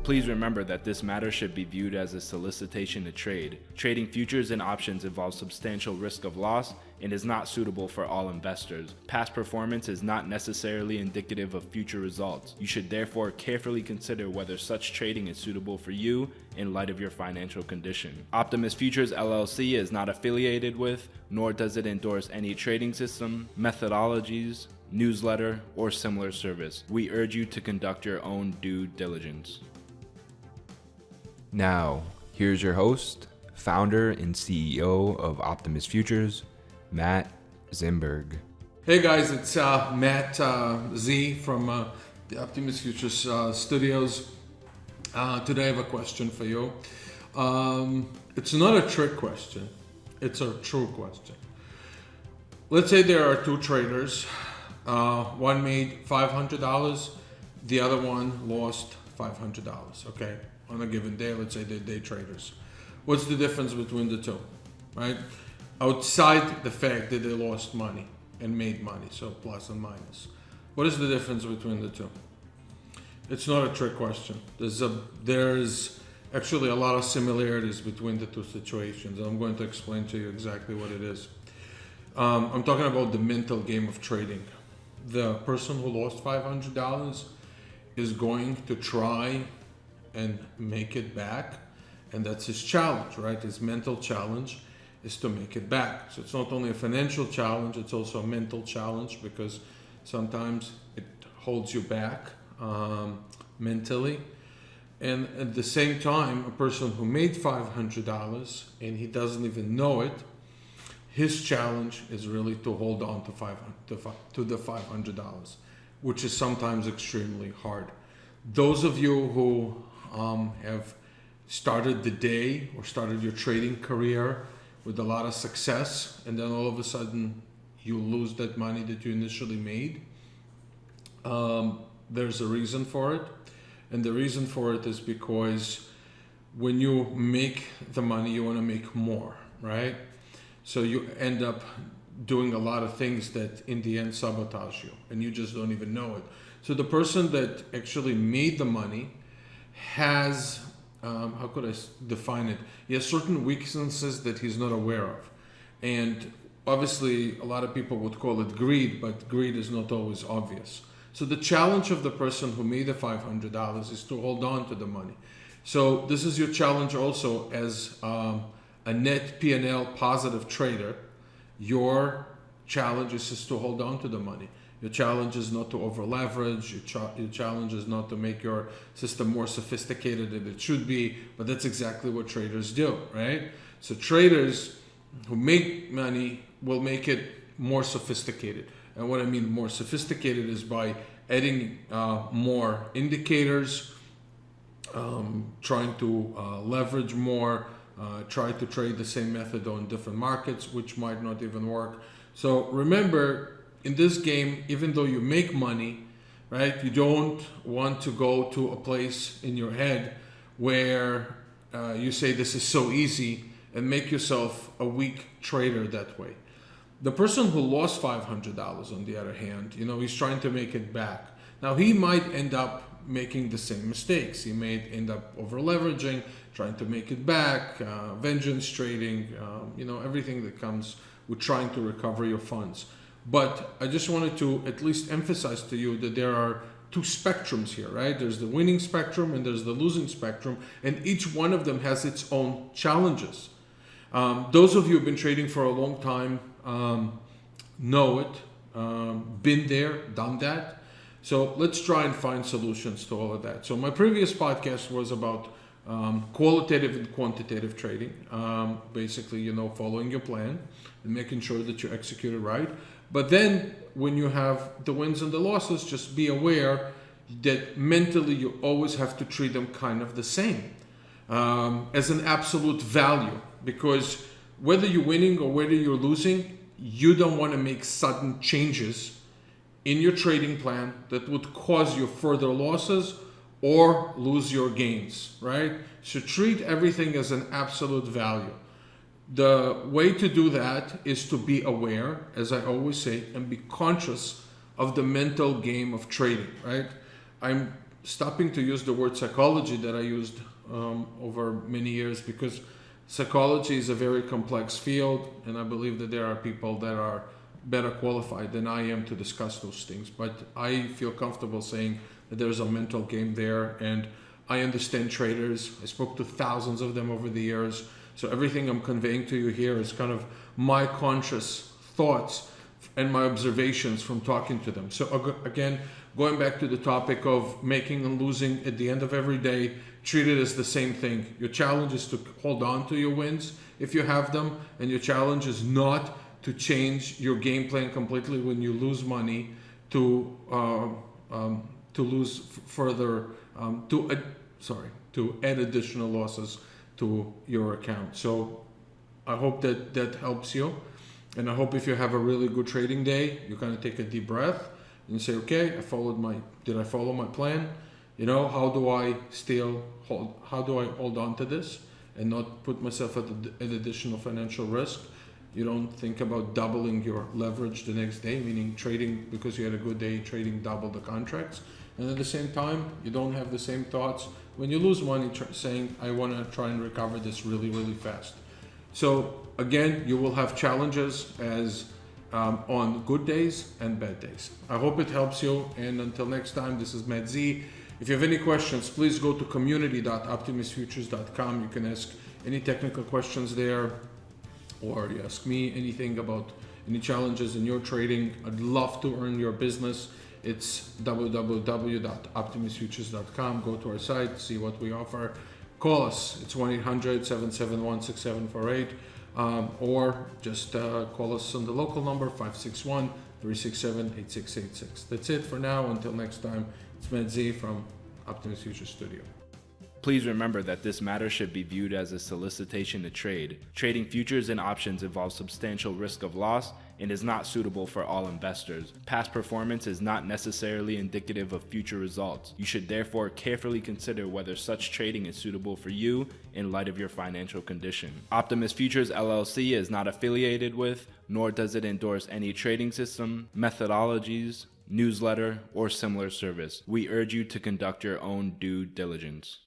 Please remember that this matter should be viewed as a solicitation to trade. Trading futures and options involves substantial risk of loss and is not suitable for all investors. Past performance is not necessarily indicative of future results. You should therefore carefully consider whether such trading is suitable for you in light of your financial condition. Optimus Futures LLC is not affiliated with, nor does it endorse any trading system, methodologies, newsletter, or similar service. We urge you to conduct your own due diligence. Now, here's your host, founder and CEO of Optimus Futures, Matt Zimberg. Hey guys, it's Matt Z from the Optimus Futures studios. Today I have a question for you. It's not a trick question, it's a true question. Let's say there are two traders. One made $500, the other one lost $500, okay? On a given day, let's say they're day traders. What's the difference between the two, right? Outside the fact that they lost money and made money, so plus and minus. What is the difference between the two? It's not a trick question. There's actually a lot of similarities between the two situations. I'm going to explain to you exactly what it is. I'm talking about the mental game of trading. The person who lost $500 is going to try and make it back, and that's his challenge, right? His mental challenge is to make it back. So it's not only a financial challenge, it's also a mental challenge, because sometimes it holds you back mentally. And at the same time, a person who made $500 and he doesn't even know it, his challenge is really to hold on to the $500, which is sometimes extremely hard. Those of you who have started the day or started your trading career with a lot of success, and then all of a sudden you lose that money that you initially made, there's a reason for it. And the reason for it is because when you make the money, you want to make more, right? So you end up doing a lot of things that in the end sabotage you, and you just don't even know it. So the person that actually made the money has, how could I define it? He has certain weaknesses that he's not aware of. And obviously a lot of people would call it greed, but greed is not always obvious. So the challenge of the person who made the $500 is to hold on to the money. So this is your challenge also as a net P&L positive trader. Your challenge is just to hold on to the money. Your challenge is not to over leverage. Your challenge is not to make your system more sophisticated than it should be, but that's exactly what traders do, right? So traders who make money will make it more sophisticated. And what I mean more sophisticated is by adding more indicators, trying to leverage more, try to trade the same method on different markets, which might not even work. So remember, in this game, even though you make money, right, you don't want to go to a place in your head where you say this is so easy and make yourself a weak trader that way. The person who lost $500, on the other hand, he's trying to make it back. Now, he might end up making the same mistakes. He may end up over leveraging, trying to make it back, vengeance trading, everything that comes with trying to recover your funds. But I just wanted to at least emphasize to you that there are two spectrums here, right? There's the winning spectrum and there's the losing spectrum, and each one of them has its own challenges. Those of you who've been trading for a long time know it, been there, done that. So let's try and find solutions to all of that. So my previous podcast was about qualitative and quantitative trading, basically, following your plan and making sure that you execute it right. But then when you have the wins and the losses, just be aware that mentally you always have to treat them kind of the same, as an absolute value, because whether you're winning or whether you're losing, you don't want to make sudden changes in your trading plan that would cause you further losses or lose your gains, right? So treat everything as an absolute value. The way to do that is to be aware, as I always say, and be conscious of the mental game of trading, right? I'm stopping to use the word psychology that I used over many years, because psychology is a very complex field, and I believe that there are people that are better qualified than I am to discuss those things. But I feel comfortable saying that there's a mental game there, and I understand traders. I spoke to thousands of them over the years. So everything I'm conveying to you here is kind of my conscious thoughts and my observations from talking to them. So again, going back to the topic of making and losing at the end of every day, treat it as the same thing. Your challenge is to hold on to your wins if you have them, and your challenge is not to change your game plan completely when you lose money to lose further to add additional losses to your account. So I hope that helps you, and I hope if you have a really good trading day, you kind of take a deep breath and say, okay, did I follow my plan? How do I hold on to this and not put myself at additional financial risk? You don't think about doubling your leverage the next day, meaning trading because you had a good day, trading double the contracts. And at the same time, you don't have the same thoughts when you lose money saying, I want to try and recover this really, really fast. So again, you will have challenges as on good days and bad days. I hope it helps you. And until next time, this is Matt Z. If you have any questions, please go to community.optimusfutures.com. You can ask any technical questions there, or you ask me anything about any challenges in your trading. I'd love to earn your business. It's www.optimusfutures.com. Go to our site, see what we offer. Call us. It's 1-800-771-6748. Or just call us on the local number, 561-367-8686. That's it for now. Until next time, it's Matt Z from Optimus Futures Studio. Please remember that this matter should be viewed as a solicitation to trade. Trading futures and options involves substantial risk of loss and is not suitable for all investors. Past performance is not necessarily indicative of future results. You should therefore carefully consider whether such trading is suitable for you in light of your financial condition. Optimus Futures LLC is not affiliated with, nor does it endorse any trading system, methodologies, newsletter, or similar service. We urge you to conduct your own due diligence.